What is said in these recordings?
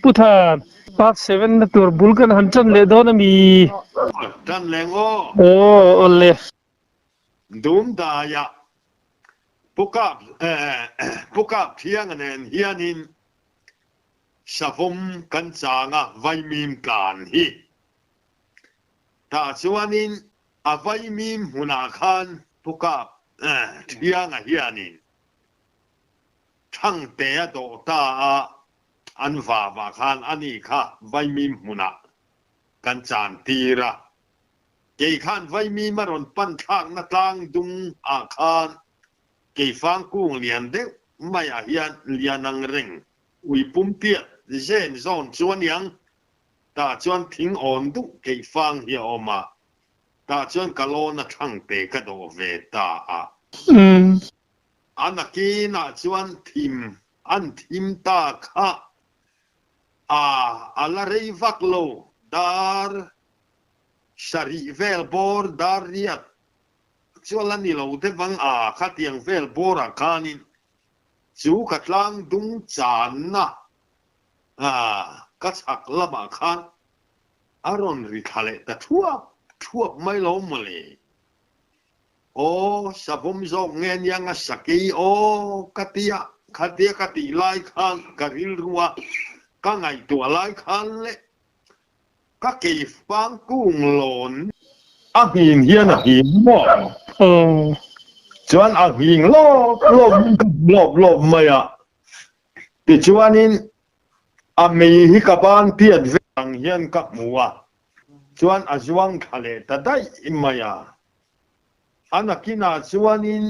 Putan part 7 na tur bulkan hancan le do na mi Tan lengo olle dum da ya pukap thiang anen hianin savom kan changa vaimim kan hi ta chuanin a vaimim huna khan pukap thiang a hianin thang te do ta a an va khan ani kha vaimim huna kan chan tira cái khan vay mi mà rồi pan thang na tang dung à khan cái phang cung liền đấy mày à hiền liền năng ring uy pum tiệt gen zon chuan yang ta chuan thing on du cái phang hi oma ta chuan kalon na thang te ka do ve ta a anaki na chuan thim an thim ta kha ala rei vak lo dar sari vel bor dariat chualan ni lo te wang a khatiang vel bor a khanin chu khatlang dung chan na ka chak lama khan aron ri khale ta thua mai lo male o sabom zo ngen yang a saki o katia kati lai khan karil ruwa ka ngai tu lai khan le các kỳ phán cung lộn hình hiên hình mò chuan hình lộp mày à thì chuan in mì hi cả ban tiền vàng hiên các mùa chuan chuan khale ta dai mày à anakina chuan in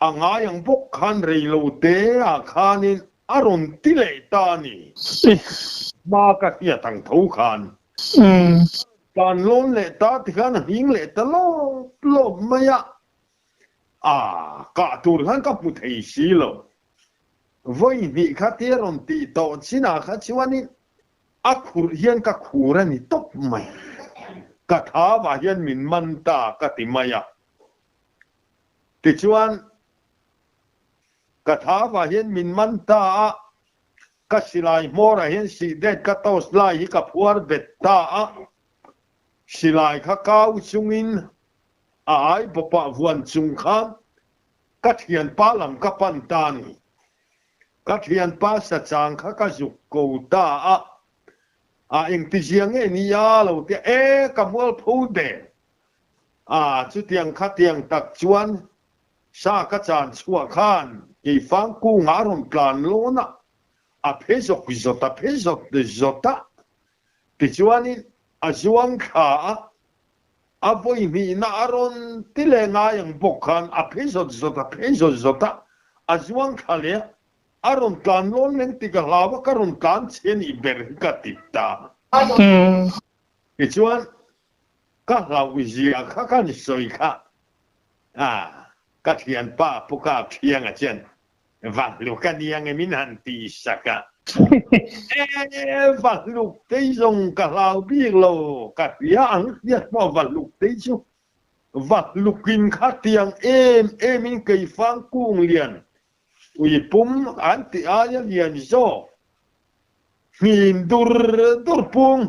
ngay ang bốc khan rei lo te khan in aron tile ta ni ba ka kia thằng thấu khan còn lôn lệ ta thì khan hiến lệ ta lo mày cả tur khan ka pu thei si lo voi vị kha tia ron ti to china kha chiwani khur hian ka khura ni top mai ka tha wa hian min man ta ka ti maya ti chuan ka tha wa hian min man ta ka silai mora hian si det ka tos lai hi ka phuar bet ta silai kha kau chungin ai bopa vuan chung khan ka thian pa lam ka pan ta ni ka thian pa sa chang kha ka juk ko ta eng ti jiang e ni ya lo te ka mual phu de chu tiang kha tiang tak chuan sa ka chan chua khan ki fang ku nga ron plan lo na phezok de zota ti chuanin chuang kha voi mi na aron tile nga yang bokhan phezok zota chuang kha le aron plan lon leng ti ka lawa karon kan chen i ber ka titta ti chuan ka lawi zia kha kan soi kha ka thian pa puka thiang a chen va lu ka niang e min han ti saka va lu te zong ka lau bi lo ka ya ang ya mo va lu te chu va lu kin kha tiang em in kai fang kung lian ui pum an ti aya lian zo hin dur pong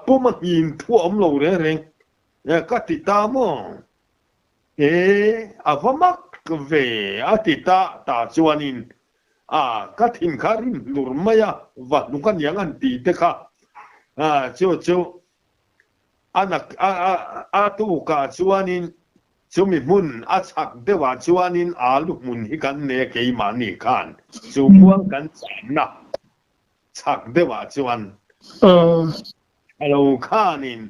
pum hin thu om lo re reng ka ti ta mo avamak về ta chuanin các thìn kharin lur maya và đúng kan yang an ti te kha chu anak tu ka chuanin chu mi mun chak de wa chuanin lu mun hi kan ne ke ma ni khan chu muang kan chan na chak de wa chuan hello khanin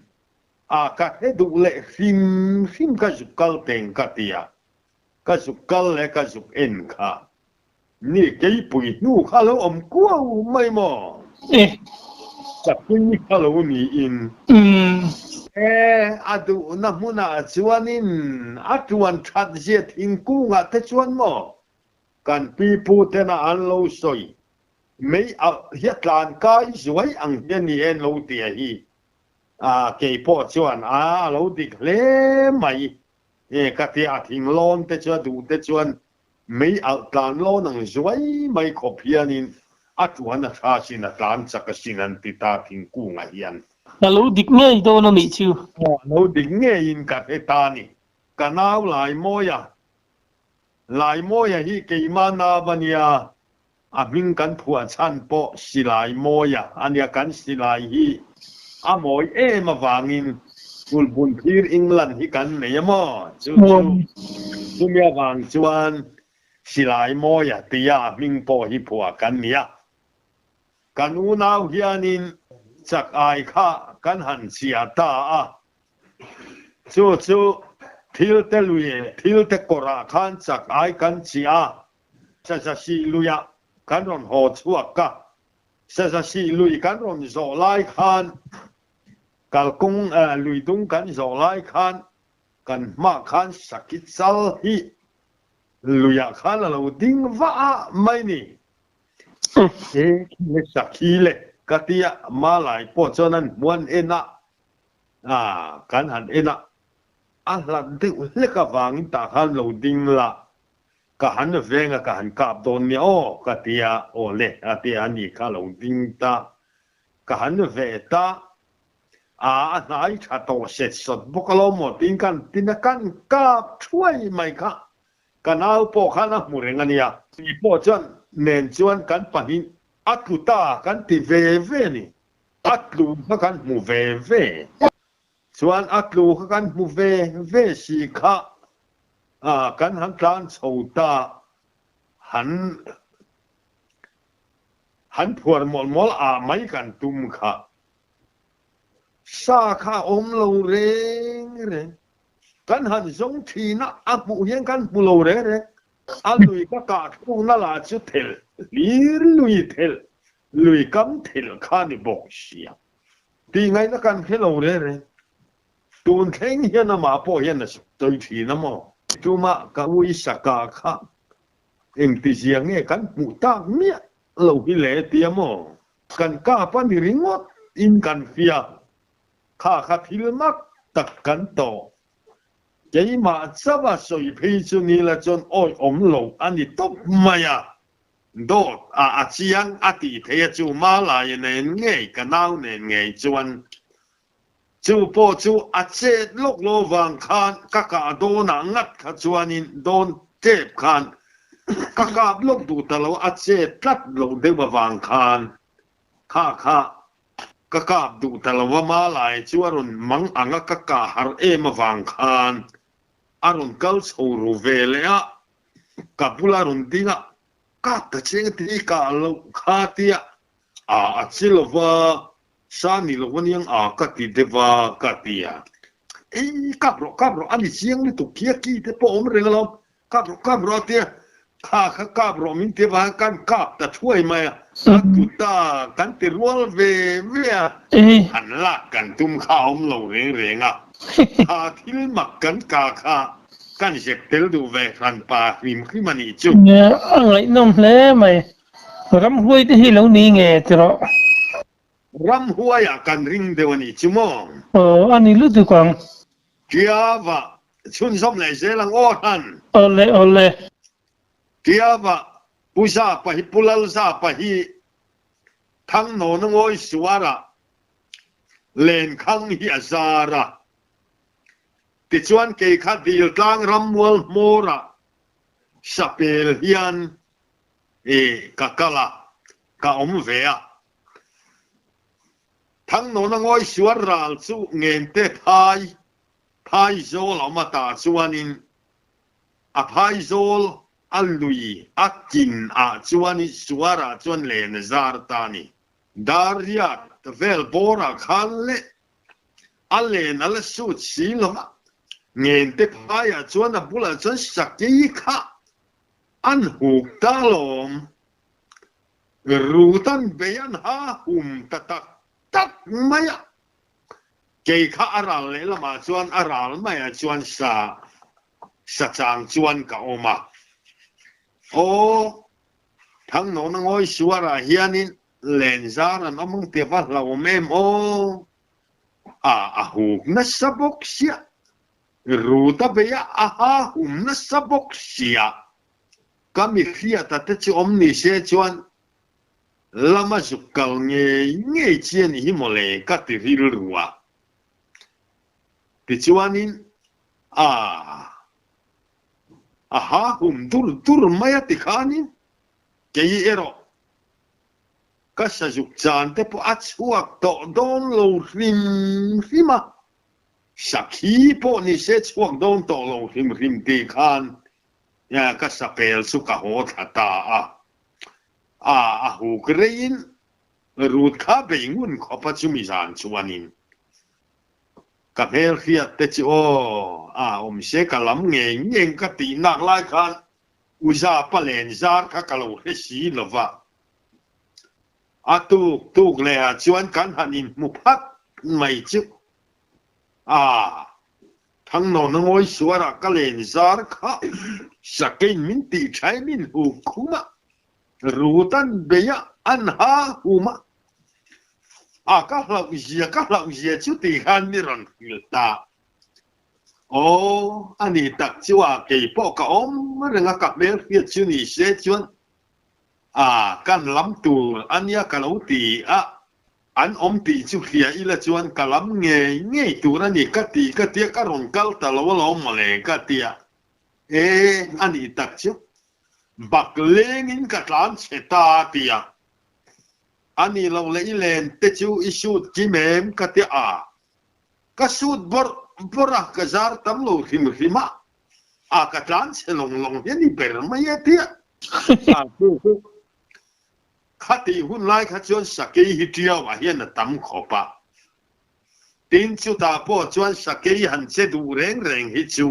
ka he du le phim ka jukal teng ka tia ka jukal le ka juk en kha ni ke pui nu kha lo om kwa mai mo sa pui ni kha lo ni in adu na muna chuanin atuan that je thingku nga te chuan mo kan pi pu te na an lo soi mei hiatlan kai zuai ang hian ni en lo tia hi ke po chuan lo dik le mai ka ti thing lon te chu du te chuan mei tlan lo nang zuai mai khopianin chuan tha sin tlan chaka sinan ti ta thingkung hian Lalu dik ngay do na ni chiu. lo ding nge in ka he ta ni kanau lai moya hi ke mana bania a ming kan phua chan po silai moya ania kan silai hi a moi e ma wangin bun phir England hi kan nei mo chu mia wang chuan silai moya tia ming po hi phua kan nia kan u nau hianin chak ai kha kan han sia ta a chu thil te kora khan chak ai kan chia sa si luya kan ron ho chuak ka sa si lui kan ron zo lai khan kal kung lui dung kan zo lai khan kan ma khan sakit sal hi luya khan lo ding va mai ni le sakile katia malai po chonan muan ena kan han ena lan de le ka wangin ta khan lo ding la ka han venga ka han kap don ni o katia o le atia ni ka lo ding ta ka han ve ta nai tha to set sot bokalo mo tin kan kap thuai mai kha kanau po khana murengania ni po chon nen chuan kan pahin atluta kan ti ve ni atlu kan mu ve chuan atlu kan mu ve si kha kan han tlan chouta han phuar mol mai kan tum kha sa kha om lo reng kan han zong thina a mu hian kan mu lo re a lui ka thu na la chu thel lir lui kam thel kha ni bok sia ti ngai na kan khelo re tun theng hian ma po hian na toi thi na mo tuma ka ui saka kha em ti jiang nge kan mu ta mia lo hi le ti mo kan ka pa ni ringot in kan fia kha thil mak tak kan to cái mà sắp à水皮出你啦，將愛om路安尼都唔係啊，都chiang đi thấy chú馬來人嘅個腦嘅轉，chú播chú這碌路橫看，個都能壓個轉因都接看，個碌度得路這得路的橫看，個度得路馬來chú阿倫猛硬個har mà橫看。Arun kal suru velea kapula rundinga kata ceng ti kalau katia silva sani lo yang kati deva katia kapro ani siang ni tu kia ki te po omrengalo kapro tia kapro min te ba kan kap ta thuai mai ta kan te rual ve han la kan tum khaom lo renga thil makan ka kan sek tel du ve ran pa rim khi mani chu Nghe ngai nom le mai. Ram hui te hi lo ni nge tro. ram huaya kan ring de wani chu mo Ani lu tu kwang. kia va chun som le se lang o han Ole. kia va pusa pa hi pulal sa pa hi thang no no ngoi suara len khang hi azara ti chuan ke kha dil tlang ramwal mora sapel hian kakala ka om vea thang no na ngoi suar ral chu ngen te phai zol ama ta chuanin a phai zol alui akin chuani suara chuan len zar tani daria vel bora khalle alen ala su siloma ngền tê phai chuan a bula chuan saki kha an huk ta lom rutan beyan ha tak maya ke kha aral le lama chuan aral maya chuan sa chang chuan ka oma o thang no na ngoi suara hianin len zar an among te va la mem o a huk na sabok sia ruta beya na sabok sia kami khia ta te chu omni se chuan lama sukal nge chien hi mole ka ti ril ruwa ti chuanin aha dur maya ti khanin kei ero ka sa juk chan te po achuak to don lo rima sakhi po ni se chuak don to lo rim ti khan ya ka sa pel su ka ho thata hu grein rut kha bengun kho pa chu mi jan chuanin ka pel khia te chi se ka lam ngeng ka ti nak lai khan uza pa len zar ka ka lo he si lova tuk le chuan kan hanin mu phat mai chu thang no ngoi suara ka len zar kha sakin min ti thai min hu khuma rutan beya an ha huma ka lau zia chu ti han mi ron ta ani tak chua ke po ka renga ka mer fiat chu ni se chuan kan lam tu ania ka lo ti an ti chu khia ila chuan ka lam nge tu ra ni ka ti ka ron kal ta lo male ka tia ani tak chu bak lengin ka tlan cheta tia ani lo le ilen te chu isut ki mem ka tia ka sut bora ka zar tam lo hima ka tlan se long ni per mai tia khati hun lai kha chuan sakei hi tia wa hian tam khopa tin chu ta po chuan sakei han che du reng hi chu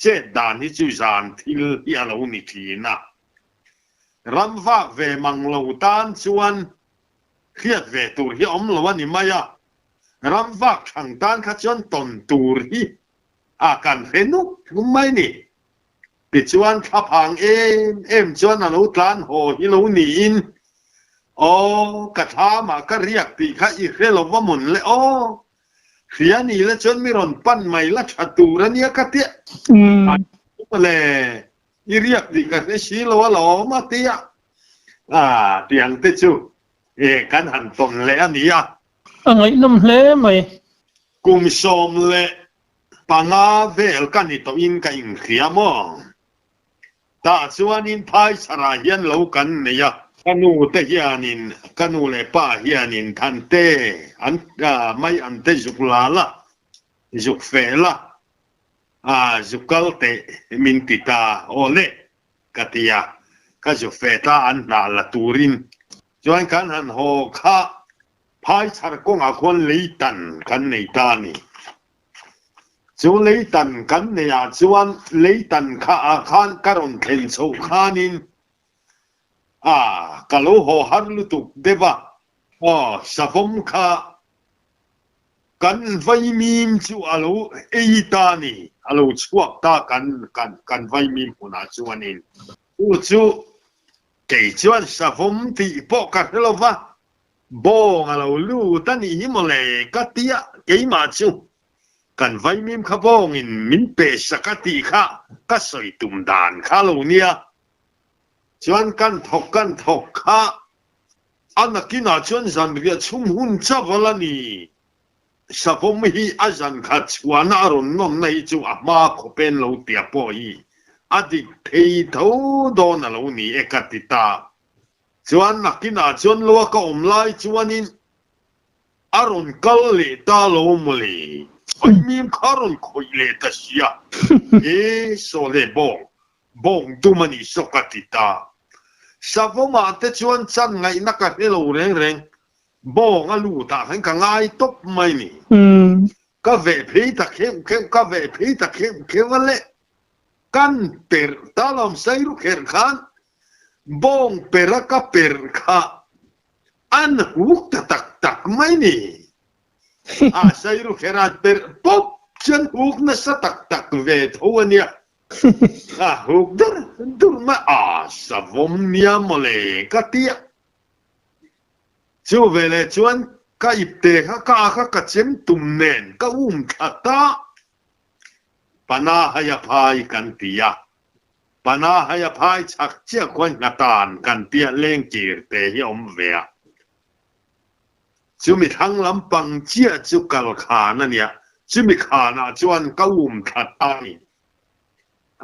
che dan hi chu zan thil hi alo ni thina ramwa ve manglo tan chuan khiat ve tur hi lo ani maya ramwa thang tan kha chuan ton tur hi kan henu mai ni pi chuan kha phang em chuan alo tlan ho hi lo ni in ka tha ma ka riak ti kha i khelo wa mun le khia ni le chuan mi ron pan mai la thatu ra nia ka tia le i riak ti ka ne si lo ma tia tiang te chu kan han ton le ania angai nam hle mai kum som le panga vel kan ni to in ka in khia mo ta chuan in phai sara hian lo kan ne ya kanu te hianin kanu le pa hianin than te mai an te zuklala zuk fela zukal te min tita ole katia ka zuk feta an na la turin chuan kan han ho kha phai char kong a khon leitan kan nei ta ni chu leitan kan ne ya chuan leitan kha khan karon thlen chho khanin kalau ho har lutuk deba safom kha kan vai mim chu alo eitani alo chuak ta kan vai mim puna chuanin chu ke chuan safom ti po ka helova bong alo lu tani himole katia ke ma chu kan vai mim kha bong in min pe sakati kha ka soi tum dan kha lo nia chuan kan thok kha anakina chuan zan ria chum hun chavala ni sapom hi azan kha chuan aron non nei chu ama khopen lo tia po hi adik thei tho don alo ni ekatita chuan nakina chuan lo ka omlai chuanin aron kal le ta lo mole oi mim kharon khoi le ta sia so le bong tu mani sokatita savoma te chuan chan ngai na ka helo reng bong alu ta han ka ngai top mai ni ka ve phei ta khem wale kan per talam sairu kher khan bong peraka perkha an huk tak mai ni sairu kherat per pop chen huk na sa tak ve thoania huk dur ma savom nia mole katia chu vele chuan ka ipte ka chem tum nen ka thata pana haya phai kan tia pana haya phai chak chia kwan ngatan kan tia leng kir te hi om ve chu mi thang lampang chia chu kal khana nia chu mi khana chuan kaum that ai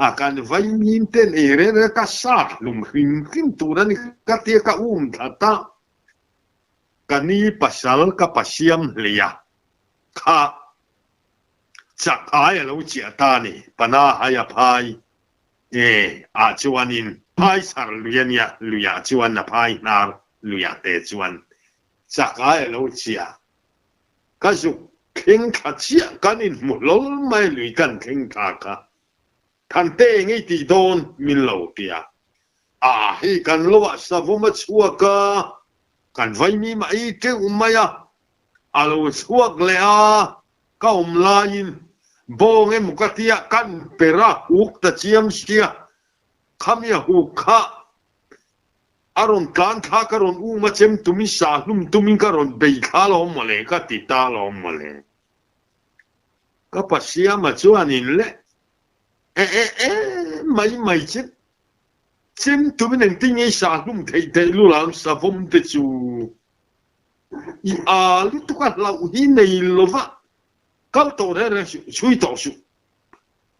a kan vai min ten e re ka sa lum him tu ni ka tia ka thata kani pasal ka pasiam lia kha chak ai lo chia ta ni pana haya phai a chuanin phai sar luya luya chuan na phai nar luya te chuan chak ai lo chia ka zu khing kha chia kanin mu lol mai lui kan khing kha ka than te ngi ti don min lo tia a hi kan lo sa vo ma chua ka kan vai mi mai ke umaya alo chuak le a ka lain bong e mukatia kan pera uk ta chiam sia khamia hu kha aron kan kha karon u ma chem tumi sa lum tumi karon bei kha lo mole ka ti ta lo mole ka pasia ma chuanin le mai chem tumi neng ting e sa lum thei lu lam sa vom te chu i a lu tu ka la u hi nei lova kal to re chui to su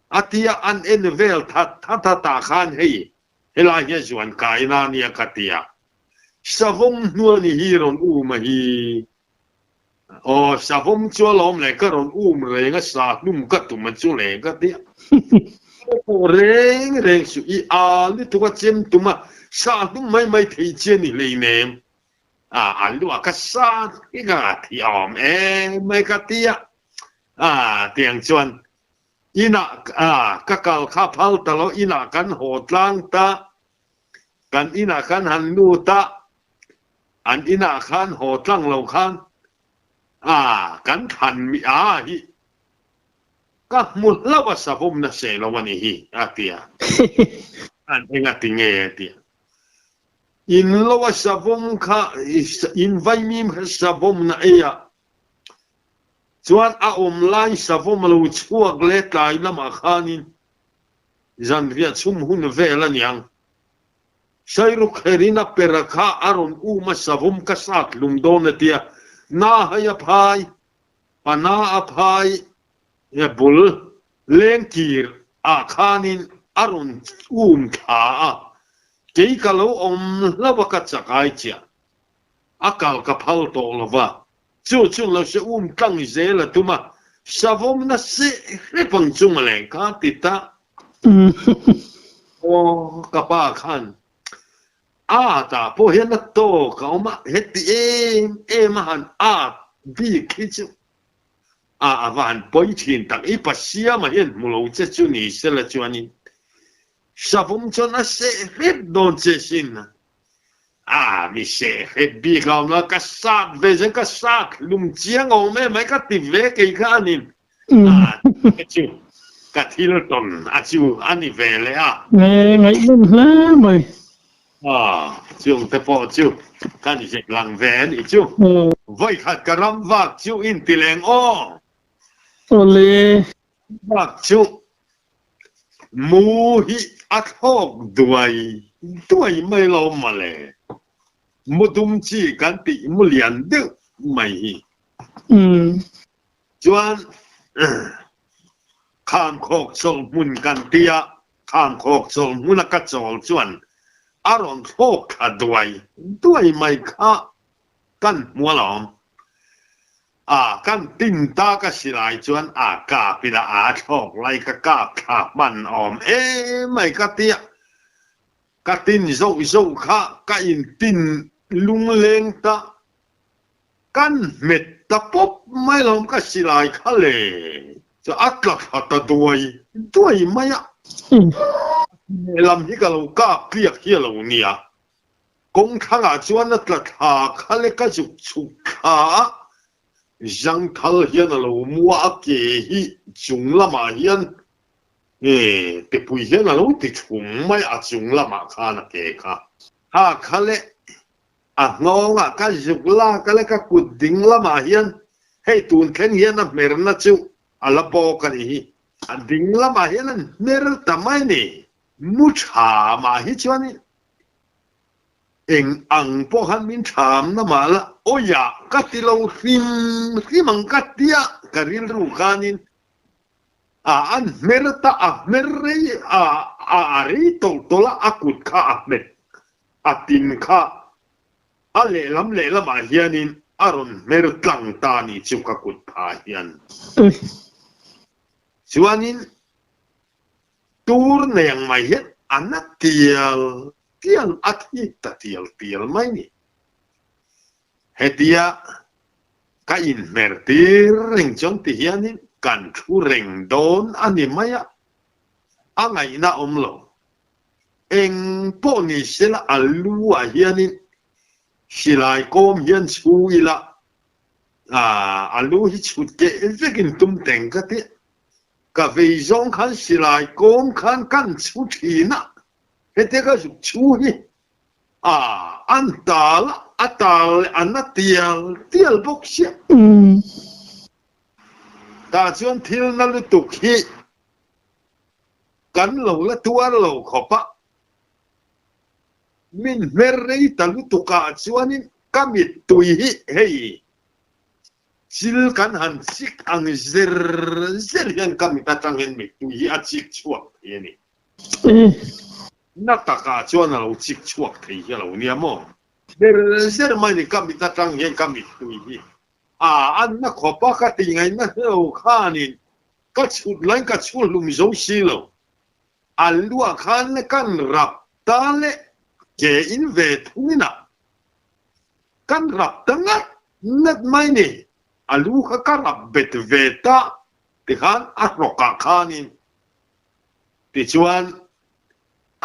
atia an envel ta khan hei hela ye juan kaina ni akatia savom nuani hiron u ma hi o savom chu lom le karon re nga sa num ka tu ma chu le ka tia o reng su i a li tu ka chem tu ma sa num mai thei chen ni le ne a lu ka sa ki ga ti om mai ka tia tiang chuan ina kakal khapal talo ina kan hotlang ta kan ina kan han nu ta an ina kan hotlang lo khan kan than mi hi ka mul lawa sa vom na se lo wani hi atia an enga tinge atia in lawa sa vom kha in vai mim sa vom na eya chuan a lai sa vom lo chuak le tlai lama khanin zan ria chum hun vela niang sairu kherina perakha aron u ma sa vom ka sak lum don tia na haya phai pana a phai ya bul lengkir a khanin aron tha ke ka lo lawa ka chakai chia akal ka phal to lova chu lo se tang zela tuma savom na se repang chung le ka tita o kapa khan ta po hian na to ka ma heti han bi khichu van poi thin tak i pasia ma hian mulo che chu ni se la chuani savom chona se rep don che sin mi se bi ka na ka sak ve ka sak lum chiang o me mai ka ti ve ke khanin chu ka thil ton chu ani ve le ngai lum la mai chu te po chu kan ni lang ve ni chu voi khat karam vak chu in tileng ole vak chu mu hi athok duai mai lo ma le mudum chi kan ti mulian de mai hi chuan kham khok sol mun kan tia kham khok sol mun ka chol chuan aron khok kha duai mai kha kan mualom kan tin ta ka silai chuan ka pila thok lai ka kha man om mai ka tia ka tin zo kha ka in tin lung leng ta kan met ta pop mai lom ka silai kha le cho atlak hata duai mai lam hi ka lo ka piak hi lo nia kong thanga chuan na tla tha kha le ka chu kha jang thal hian lo mua ke hi chung lama hian te pui hian lo ti chung mai chung lama kha na ke kha kha le ngonga ka jukla ka le ka kuding lama hian hei tun khen hian na mer na chu ala po ka ni ding lama hian mer tamai ni mu cha ma hi chuan in eng ang po han min tham na ma la oya ka ti lo him ang ka tia ka ril ru kanin an merta merre ari tola akut kha ahmet atin kha ale lam a hianin aron mer tlang ta ni chu ka kut pha hian chuanin tur neng mai hian anatial tial athi ta tial mai ni hetia ka in mertir ring chon ti hianin kan thu reng don ani maya angai na omlo eng po ni sila alu a hianin silai kom hian chu ila alu hi chut ke vekin tum teng ka ti ka vei zong khan silai kom khan kan chu thina hete ka chu hi antal atal anatial bok sia ta chuan thil na lu tuk hi kan lo la tuar lo khopa min merrei ta lu tuka chuanin kamit tui hi hei sil kan han sik ang zer hian kamit atang hen mi tui hi a chik chuak yani na taka chuan lo chik chuak thei hi lo nia mo zer mai ni kamit atang hen kamit tui hi an na khopa ka ti ngai na ho khanin ka chut lain ka chul lum zo si lo an lua khan le kan rap ta le ke in ve thunina kan rap tanga net mai ni alu ka rap bet veta ti khan a roka khanin ti chuan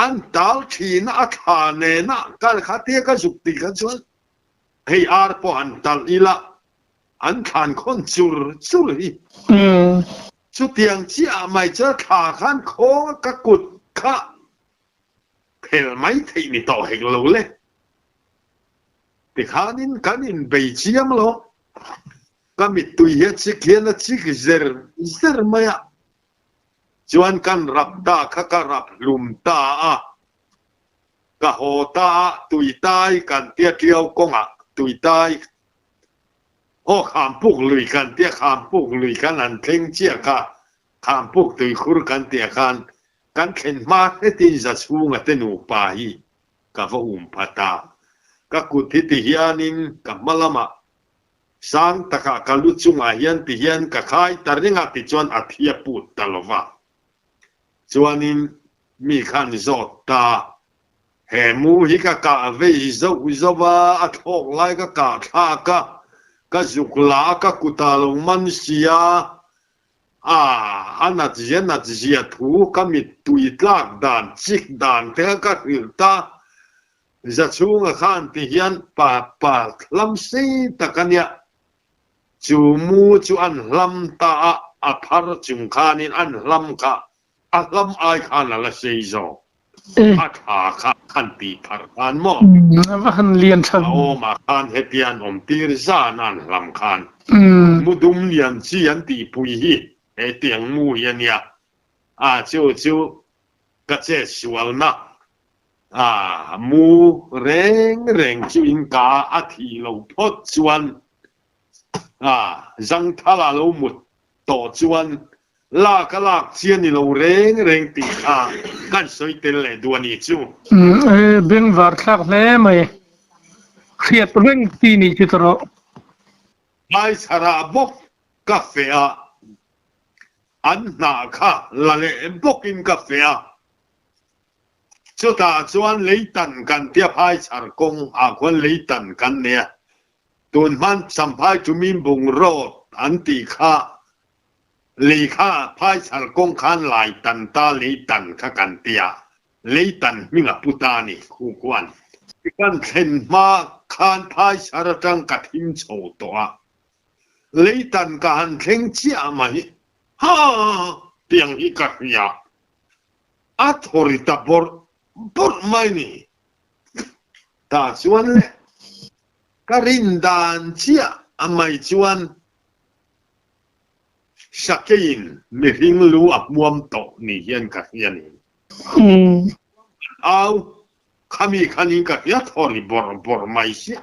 an tal thina a thane na kal khate ka zukti ka chuan hei ar po an tal ila an khan khon chur hi chu tiang chi a mai cha tha khan kho ka kut kha phel mai thei ni to hek lo le ti khanin kanin bei chiam lo kamit tui he chi khian a chi zer maya chuan kan rap ta kha ka rap lum ta a ka ho ta tui tai kan tia triau konga tui tai ho kham puk lui kan tia kham puk lui kan an theng chia ka kham puk tui khur kan tia kan khen ma he tin za chunga te nu pa hi ka vo phata ka kut hi ti hianin ka malama sang taka ka lu chunga hian ti hian ka khai taringa ti chuan a thia put talova chuanin mi khan zot ta he mu hi ka vei zo wa a thok lai ka tha ka zukla ka kutalo man sia anat zia thu kamit tui tlak dan chik dan te ka hilta za chunga khan ti hian pa lam sei takania chu mu chu an lam ta a phar chung khanin an lam ka a lam ai khan la sei zo a tha khan ti phar khan mo han lian than o ma khan hetian om tir za nan lam khan mudum lian chi an ti pui hi e tiang mu hian ya chu ka che sual na mu reng chu in ka a thi lo phot chuan zang thala lo mut to chuan la ka lak chian ni lo reng ti kan soi tel le duani chu beng var thak hle mai khiat reng ti ni chi tro mai sara bok cafe an na kha la le bokin cafe chu ta chuan leitan kan tia phai char kong kwan leitan kan ne tun man samphai chumin bung ro an ti kha lei kha phai char kong khan lai tan ta leitan kha kan tia leitan minga putani khu kwan kan khen ma khan phai char tang ka thim chho to leitan ka han theng chia mai tiang hi ka ya authorita bor mai ni ta chuan le karin dan chia amai chuan sakein mi hing lu ap muam to ni hian ka hian ao kami kani ka ya thori bor mai si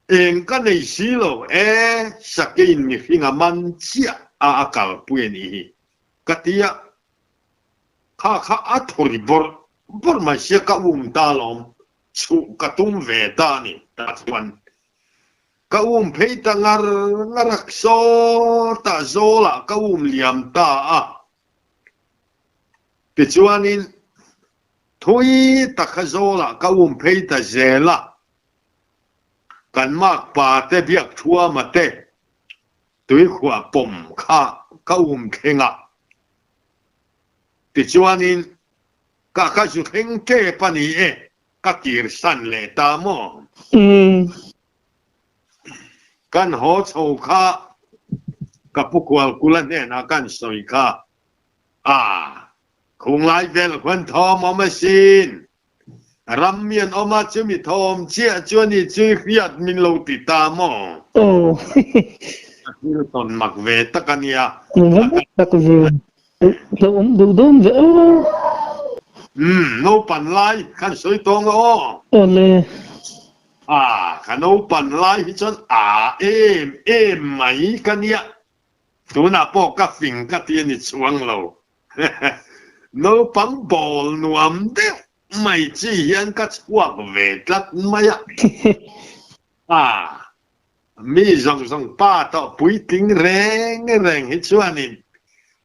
en ka nei si lo sakin mi hinga man chia a akal pueni katia kha a thori bor mai si ka ta lom chu ka tum ve ta ni ta chuan ka phei ta ngarak so ta zola ka liam ta a ti chuanin thui ta kha zola ka phei ta zela kan mak pa te biak thua ma te tui khwa pom kha ka khenga ti chuanin ka ju kheng ke pani ka kir san le ta mo kan ho chou kha ka pukwal kulan na kan soi kha khung lai vel khwan thom ma sin ram mian oma chumi thom chia chuani chui khiat min lo ti ta mo ton mak ve takania tak ve lo dum ve no pan lai kan soi tong ole kan no pan lai hi chon em mai kania tu na po ka fing ka ti ni chuang lo no pam bol nuam de mai chi hian ka chuak ve tlat maya mi zong pa to pui ting reng hi chuanin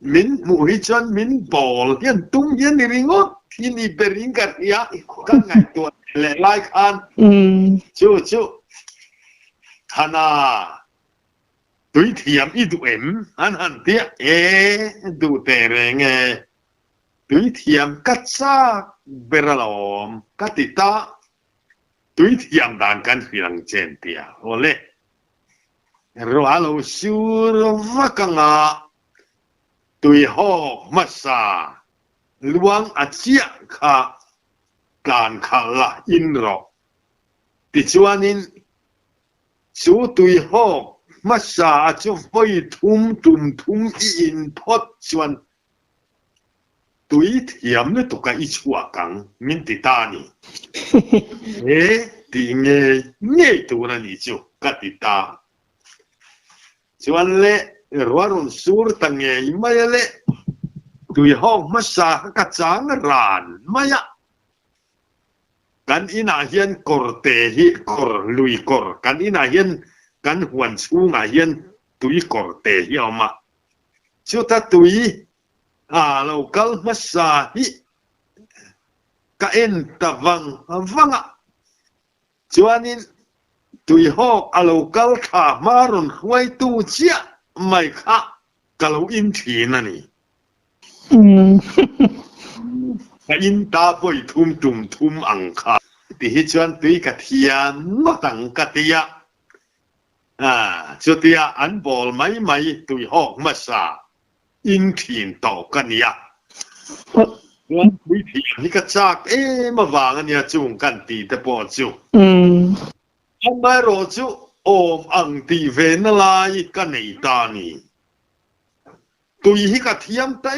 min mu hi chuan min bol hian tum hian ni ringot hi ni bering ka ya ka ngai tu le lai khan chu thana tui thiam i du em han tia du te reng tui thiam ka cha beralom ka ti ta tui thiam dan kan hilang chen tia ole ro alo sur vakanga tui ho masa luang achia kha kan khala in ro ti chuanin chu tui ho masa chu voi thum in phot chuan tui thiam le to ka i chua kang min ti ta ni ti nge tu na ni chu ka ti ta chuan le ruarun sur tange mai le tui ho masa ka chang ran maya kan ina hian kor te hi kor lui kor kan ina hian kan huan chu nga hian tui kor te hi ama chu ta tui local masa hi ka en ta vanga chuanin tui ho local kha marun huai tu chia mai kha kalau in thin ani ka in ta poi thum ang kha ti hi chuan tui ka thian no tang ka tia chu tia an bol mai tui ho masa in thin to kania wan tui thian ni ka chak ma wang ania chung kan ti te po chu mai ro chu om ang ti ve na lai ka nei ta ni tui hi ka thiam ta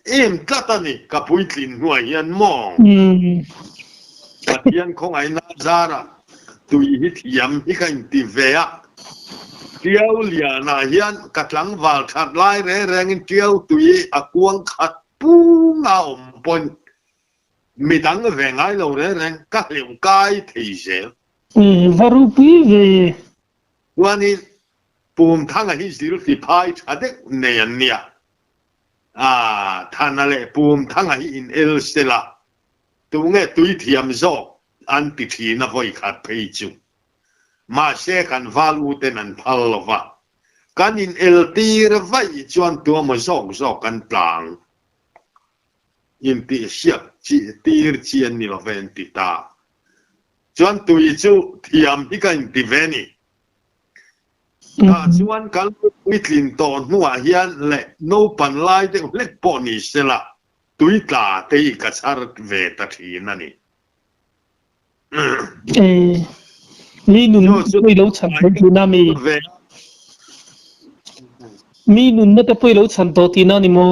em tlata ni ka pui tlin huai hian mo ka hian khong ai na zara tui hi thiam hi ka in ti ve a tiao lia na hian ka tlang wal khat lai reng in tiao tui a kuang khat pu nga om pon mi dang ve ngai lo reng ka liu kai thei se varu pi ve wani pum thang a hi zil ti phai thadek ne an nia thanale pum thang a hi in el stela tu nge tui thiam zo an ti thi na voi khat phei chu ma se kan valu ten an phal lova kan in el tir vai chuan tu mo zo kan tlang in ti siap chi tir chien ni lo ven ti ta chuan tui chu thiam hi kan ti veni chuan kan mitlin ton nuwa hian le no pan lai de lek poni sela tui tla te ka char ve ta thi na ni mi nun pui lo chan to na mi nun na te pui lo chan to ti na ni mo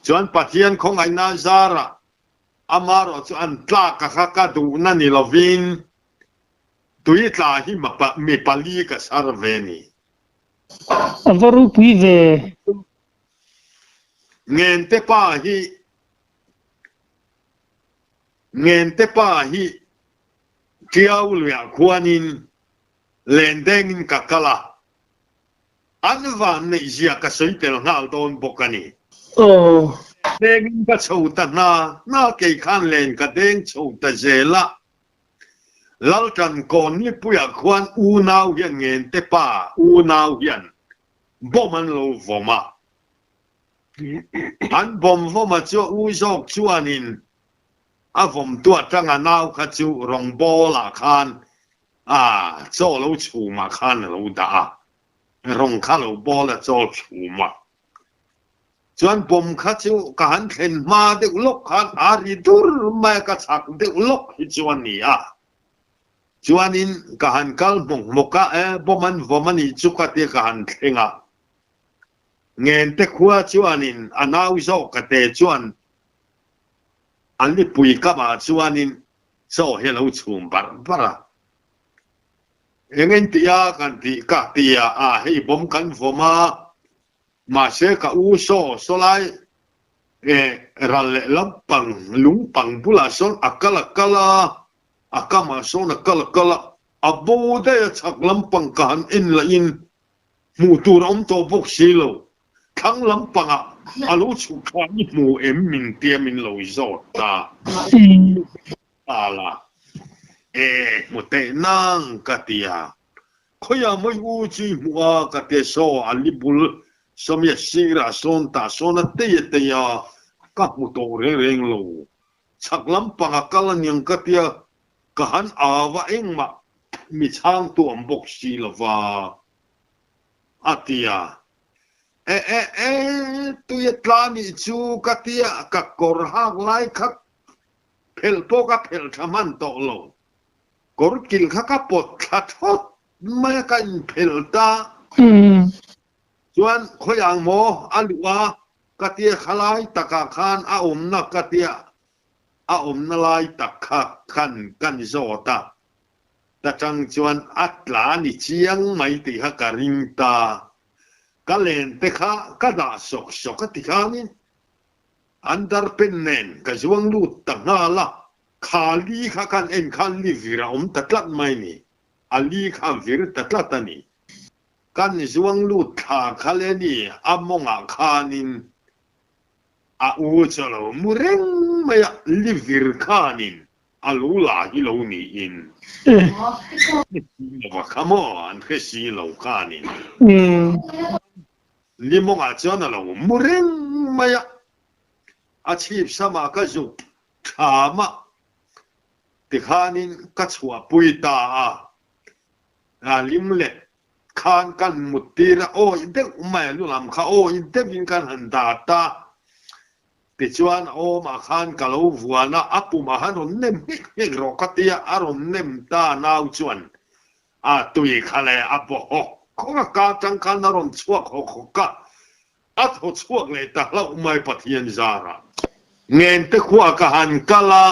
chuan pathian khong ai na zara amaro chuan tla ka kha ka du na ni lovin tui tla hi ma pa mi pali ka sar ve ni avaru pui ve ngen te pa hi kiau lua khuanin lendeng ka kala anvan nei zia ka soitel ngal don bokani deng ka chouta na ke khan len ka deng chouta zela lalkan kon ni puya khwan u nau hian ngen te pa u nau hian boman lo voma an bom voma chu u jok chuanin a vom tua tanga nau kha chu rong bola khan cho lo chu ma khan lo da rong kha lo bola cho chu ma chuan bom kha chu ka han thlen ma de lok khan ari dur ma ka chak de lok hi chuan ni chuanin ka han kal mong moka boman vomani chu ka te ka han thlenga ngen te khua chuanin anau zo ka te chuan an li pui ka ma chuanin so hello chum bara engen tia kan ti ka tia hei bom kan voma ma se ka u so lai ral lampang lungpang pula son akala akama son akala abo de chak lampang kan in la in mu tur om to bok silo thang lampanga alo chu kha ni mu em min tia min lo zo ta ala mo te nang ka tia khoya moi u chi mua ka te so alibul somia sira son ta sona te ya ka mu to reng lo chak lampanga kala nyang ka tia ka han awa engma mi chang tu am bok si lova atia tu ye tlani chu ka tia ka kor hak lai khak phel po ka phel thaman to lo kor kil kha ka pot thot ma ka in phel ta chuan khoyang mo alwa ka tia khalai taka khan a na ka tia a na lai takha kan zota ta chang chuan atla ni chiang mai ti ha ka ring ta ka len te kha ka da sok ka ti khanin andar pennen ka zuang lu ta ngala khali kha kan en khan li vira tatlat mai ni ali kha vir tatlat ani kan zuang lu tha khaleni amonga khanin a u chalo mureng maya li vir khanin alula hi lo ni in come on ke si lo khanin limonga chana lo mureng maya achip sama ka zu thama tikhanin ka chua puita limle khan kan mutira inde umay lulam kha inde bin kan handata tichuan ma khan kalo vuana apu mahan nem hek rokatia aron nem ta nau chuan tui khale apo ko ka tang kan ron chuak ho ka atho chuak le ta la umay pathian zara ngen te khua ka han kala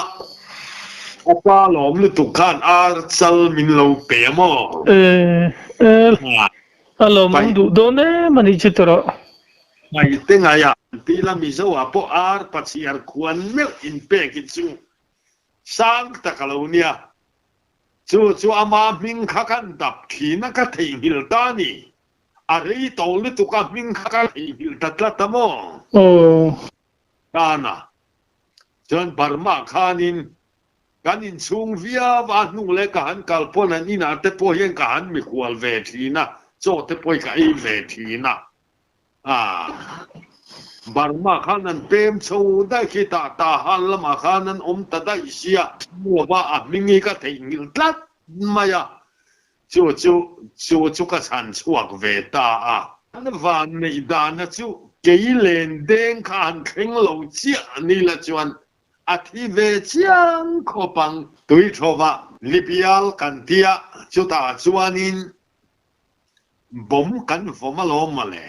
apa lom lu tu khan chal min lo pe mo alo mang du do ne mani chitro mai te nga ya ti la mi zo apo pachiar khuan mel in pe ki chu sang ta kalonia chu ama ming kha kan dap thi na ka thei hil ta ni ari to lu tu ka ming kha ka thei hil ta tla ta mo kana chuan barma khanin kanin chung via wa nu le ka han kalpon an ina te po yen ka han mi khwal ve thina cho te poi ka i ve thina barma khanan pem chou da ki ta han lama khanan ta da isia mo ba mingi ka thengil tlat maya chu ka chan chuak ve ta an van nei dan chu keilen deng khan kheng lo chia ni la chuan thi về chiang kho pang tui thova lipial kan tia chu ta chuanin bom kan voma lo male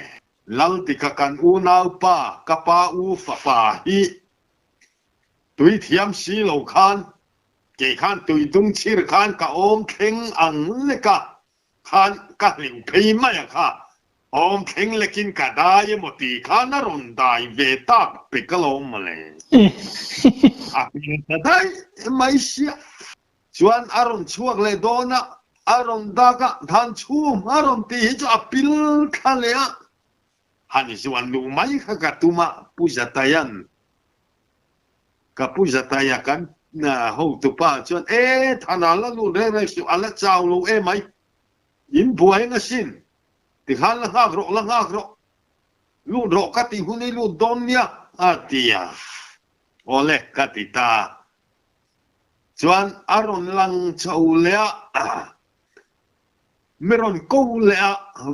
lal ti ka kan u nau pa ka pa u fa pa hi tui thiam si lo khan ke khan tui tung chir khan ka om kheng ang le ka khan ka liu phei ma ya kha om kheng lekin ka dai mo ti khan na ron dai ve ta pe ka lo ma le a pi dai mai sia chuan aron chuak le dona aron daga than chu aron ti hi chu apil khalea hani chuan lu mai kha ka tuma pujatayan ka pujatayakan na ho tu pa chuan thana la lu re re chu ala chau lu mai in buai nga sin ti khan la ngak ro lu ro ka ti huni lu donya atia ole ka ti ta chuan aron lang chau lea meron ko lea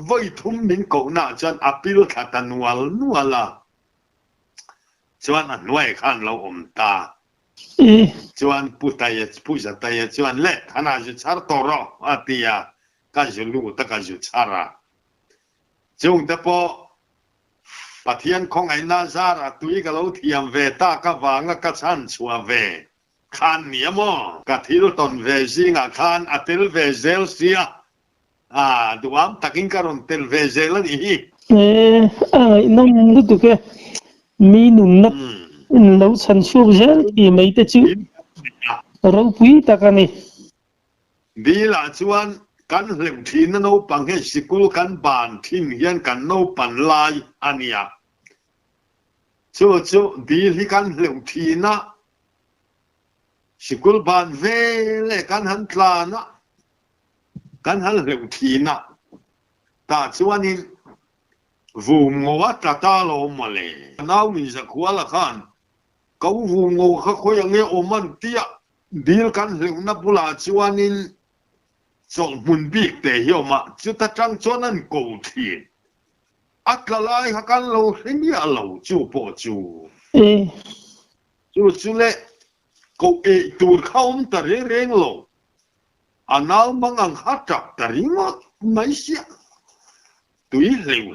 voi thum min ko na chuan apil khatanual nuala chuan an nuai khan lo ta chuan pujataya chuan le thana ju char toro atia ka ju lu ta ka ju chara chung te po pathian khong ai na zara tui ka lo thiam ve ta ka wanga ka chan chua ve khan niamo ka thil ton ve zinga khan atel ve zel sia duam takin karon tel ve zel ni nong lu tu ke mi nun na lo chan chu zel i mai te chu ro pui ta ka ni di la chuan kan hlem thin no pang he sikul kan ban thin hian kan no pan lai ania chu di hi kan hlem thina sikul ban ve le kan han tlana kan han hlem thina ta chuanin vu ngowa ta lo male nau min za khwala khan kau vu ngo kha khoya nge oman tia dil kan hlem na pula chuanin chol mun bik te hioma chu ta tang chonan ko thi atlalai ha kan lo hemi alo chu po chu chu le ko tur khaum ta reng lo anal mangang hatak ta ringa mai sia tui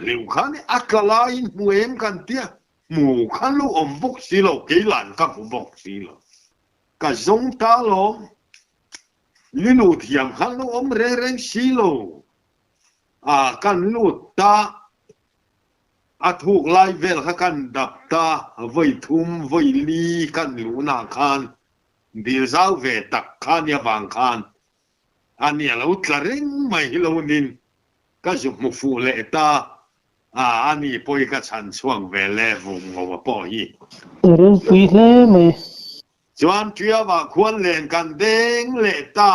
leu khan atlalai muem kan tia mu khan lo ombok si lo keilan ka bok si lo ka zong ta lo lilu thiam khan lo om reng si lo kan lu ta thuk lai vel kha kan dap ta voi thum voi li kan lu na khan dil zau ve tak khan ya wang khan ania lo tlareng mai lo nin ka ju mu fu le ta ani poi ka chan chuang ve le vu ngo po hi ro pui le mai chuan tia wa khuan len kan deng le ta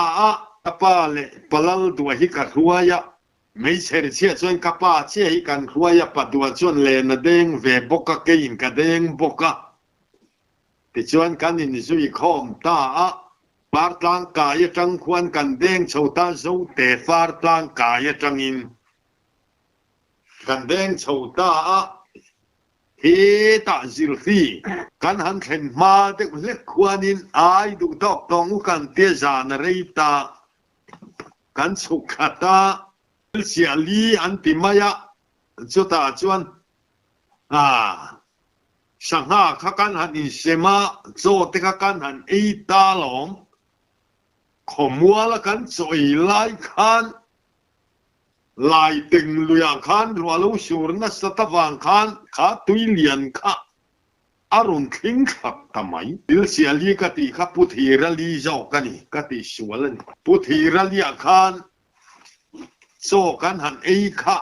pa le palal du hi ka ruaya mấy xe chia chuan kapa chia hi kan ruaya pa du chuan le na deng ve boka ke in ka deng boka ti chuan kan in zui khom ta par tlang ka ya tang khuan kan deng chho ta zo te far tlang ka ya tang in kan deng chho ta he ta zil fi kan han khen ma te le khuan in ai du tok tong kan te za na rei ta kan chu khata sia li an ti maya chu ta chuan sangha kha kan han in sema zo te kha kan han ei ta long khomwala kan choi lai khan lai ting luya khan rualo sur na satawang khan kha tui lian kha arun thing khap tamai il sia li ka ti kha puthira li zo ka ni ka ti sualan puthira li khan so kan han ei kha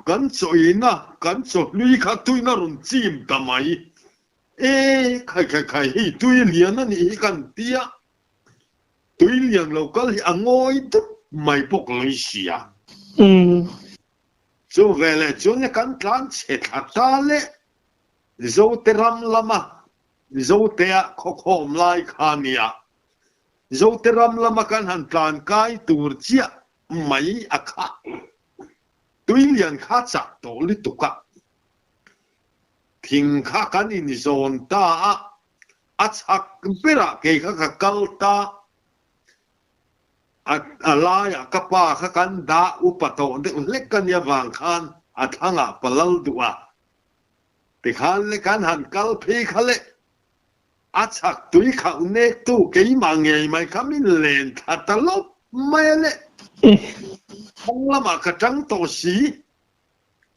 kan choi na kan cho lui kha tui na run chim tamai khai hi tui lian na ni kan tia tui lian lo kal hi angoi tu mai pok loi sia so vele chone kan tlan che thata le zo teram lama zo te khokhom lai khania zo teram lama kan han tlan kai tur chia mai akha tui lian kha chak to li tuka thing kha kan in zon ta achak bera ke kha kal ta alaya kapa kha kan da upato de lek kan ya wang khan athanga palal duwa ti khan le kan han kal phi khale achak tui kha ne tu ke mangi mai kamin len thatalop mai le lama ka tang to si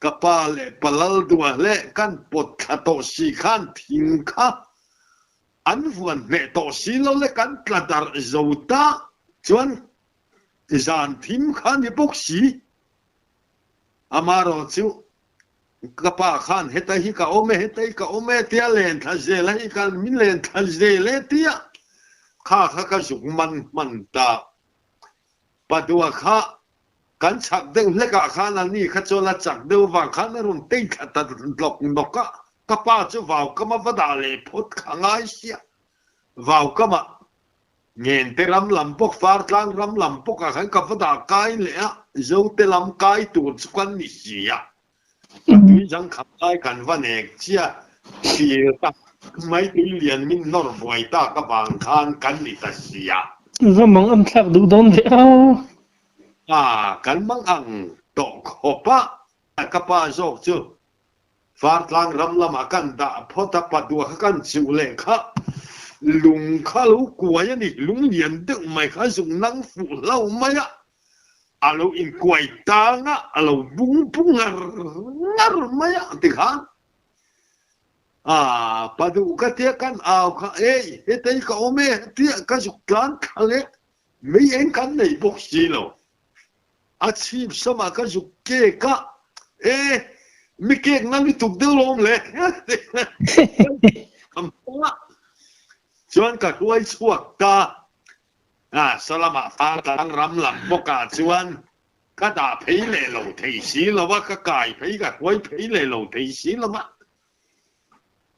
kapa le palal duwa le kan pot kha to si khan thing kha an vuan ne to si lo le kan tladar zota chuan zan thim khan ni bok si amaro chu kapa khan heta hi ka ome tia len tha zel hi kan min len tha zel tia kha ka su man ta padua kha kan chak de le ka khan ani kha chola chak de wa khan run te kha ta lok noka kapa chu vào ka ma vada le phot khangai sia vào ka ma ngen te ram lam pok far tlang ram lam pok ka khan ka vada kai le a zo te lam kai tu chuan ni sia tuy rằng khắp ai cần vấn đề chia thì ta mấy cái liền mình nó vội ta các bạn khan cần đi ta xia Ra mong âm thạc đủ đón vậy cần mong ăn tổ khổ pa các bạn rồi chứ phát lang ram lama cần đã phô ta bắt đua cần chịu lệ khá lùng khá lú của này lùng liền tự mày khá dùng năng phụ lâu mày á alo in kuai tanga alo bung ngar maya tikhan padu ka tia kan au kha hetei ka ome tia ka juklan khale mei en kan nei bok si lo achim sama ka jukke ka mi ke nang tuk de lom le kam pa chuan ka tuai chuak ta salama fa tang ram lam boka chuan ka da phei le lo thei si lo wa ka kai phei ka koi phei le lo thei si lo ma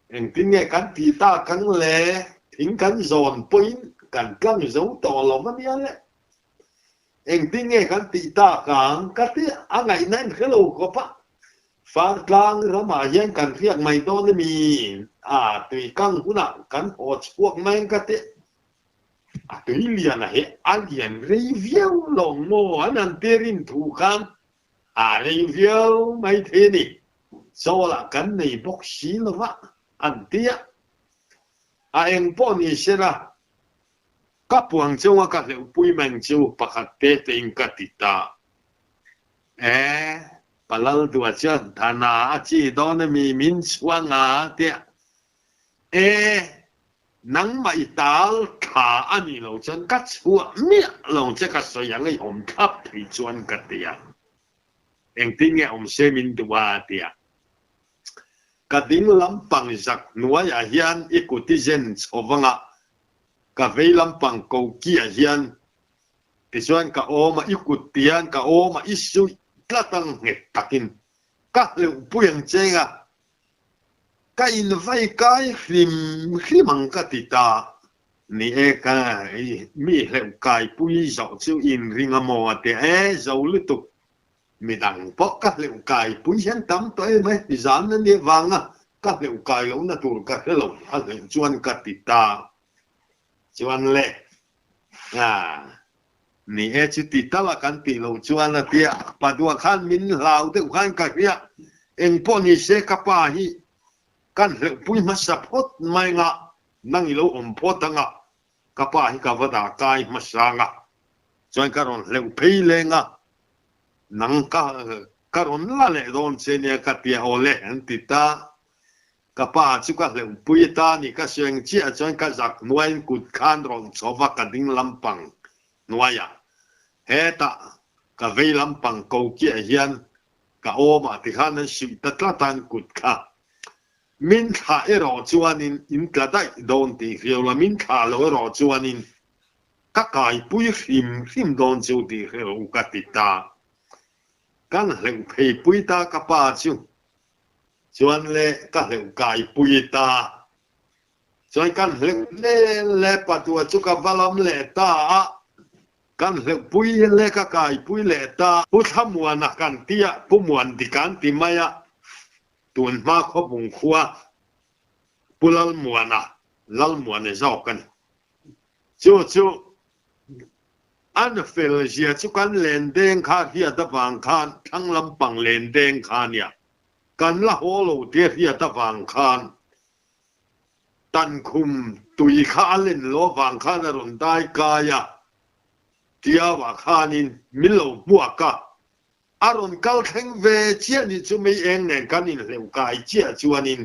en tin nghe kan ti ta kan le thing kan zon point kan kang zo to lo ma nia le en tin nghe kan ti ta kang ka ti a ngai nan khelo ko pa fa tang rama yen kan riak mai do ni mi tui kang kuna kan ho chuak mai ka ti tuy liền là hệ alien review lòng mô anh terin thủ khám review mấy thế này do là cái này bốc xí là vạ anh tia em bỏ đi xem là các buồng châu các liệu bùi mình châu bạc hạt tê tên các tita bà lâu đùa chân thà na chỉ đó là mình chuang tia nắng mày tao thả anh đi lâu chân cắt chua miệng lâu chắc cái sợi yang ấy ông thắp thì chuan cái tia em tin nghe ông xem mình đùa tia cái tiếng lắm bằng giặc nuôi à hiền ít cụ tí dân cho vâng ạ cái vây lắm bằng cầu kia hiền thì chuan cái ô mà ít cụ tiền cái ô mà ít suy cái tăng nghẹt takin các liệu bùi chơi à cái in vai cái phim mang cái tita ni cái mi hiệu cái bùi dạo chiếu in ring mò thì dạo lít tục mi đằng bóc các liệu cái bùi hiện tắm tới mấy thì dán lên địa vàng các liệu cái lâu na tụi các liệu chuan cái tita chuan lệ ni chứ tita là cái tì lâu chuan là tia bà đua khan min lao tự khan cái kia em po ni se kapa hi kan le pui ma support mai nga nang ilo pot nga kapa hi ka vada kai ma sa nga join karon le pei le nga nang karon la le don se ne ka tia ole antita kapa chu ka le pui ta ni ka seng chi a join ka zak nuai kut khan ron chowa ka ding lampang nuaya heta ka vei lampang ko ki hian ka oma ti khan si tatlatan kut kha min kha ero chuanin in tladai don ti hreula min kha lo ero chuanin ka kai pui hrim don chu ti hreu ka tita kan hleu phei pui ta ka pa chu chuan le ka hleu kai pui ta chuan kan hleu le patua chu ka valam le ta kan hleu pui le ka kai pui le ta pu thamuan a kan tia pu muan ti kan ti maya tuần ma khó bùng khoa bu lal muan này giàu cần chú อันเฟลเซียชุกันเลนเดงคาเฮียตะวังคานทั้งลำปังเลนเดงคานเนี่ยกันละโหโลเทียเฮียตะวังคานตันคุมตุยข้าเล่นโลวังคานรุนได้กายะเทียว่าคานินมิโลบัวกะอารมณ์กัลแข็งเวเชียนี่จะไม่เองเนี่ยกันนินเลวกายเชียจวนิน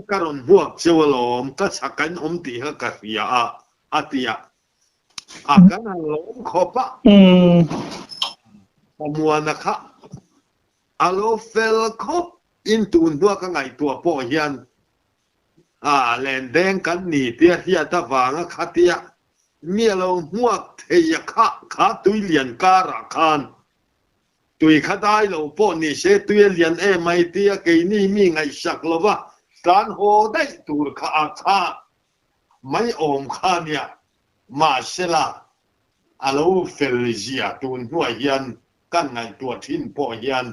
การอนหัวเจวลมก็ชักกันอมตีฮะกับยาอาติยาอาการลมขบะมัวนะคะอาโลเฟลคบอินตูนตัวก็ไงตัวพ่อเฮียนเลนแดงกันนี่เตียเฮียตะวางคัติยามีเราหัวเทียคะขาตุยเลียนการะคานตุยข้าได้เราพ่อนี่เชตุยเลียนไม่เตียเกนี่มีไงสักลวะการโหได้ตูร์ข้าข้าไม่อมข้าเนี่ยมาเสลาอาลูเฟลเซียตูนหัวเฮียนกันไงตัวทิ้นพ่อเฮียน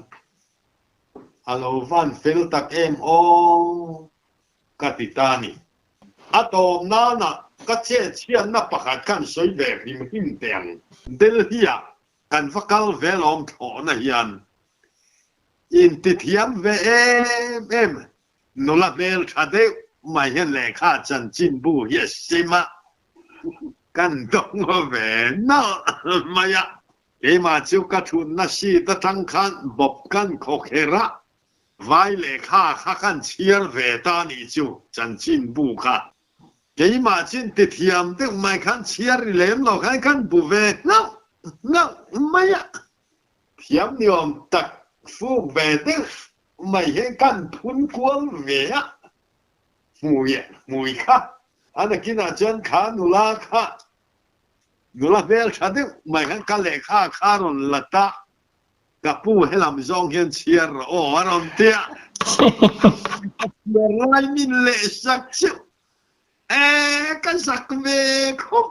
อาลูวันเฟลตักโอกติตานีอะตอมนานะก็เชี่ยเชี่ยนับประกันสวยแบบหิมหิมแดงเดลเฮียกันฟักลเวลอมถอนเฮียนอินติเทียมเวนละเวลชาเดไม่เห็นเลยข้าจันจินบูเยสิมากันตงเวน่ะมายะมาจูกทุนนัชีตะทังคันบบกันโคเคระไว้เลยข้ากันเชียร์เวตานิจูจันจินบูค่ะมาจินติเทียมตึงไม่คันเชียร์เล่มหรอกกันบูเวน่ะมายะเทียมนิยมตักฟูเวตึงไม่เห็นกันพุนกวลเวียมวยค่ะอันนี้กินอาจารย์ขานุลาค่ะนุลาเวลชาดิไม่เห็นกันเลยค่ะคารอนละตากับผู้ให้ลำจองเห็นเชียร์โอ้อารมณ์เตี้ยอะไรมินเลสักชิวกันสักเวคบ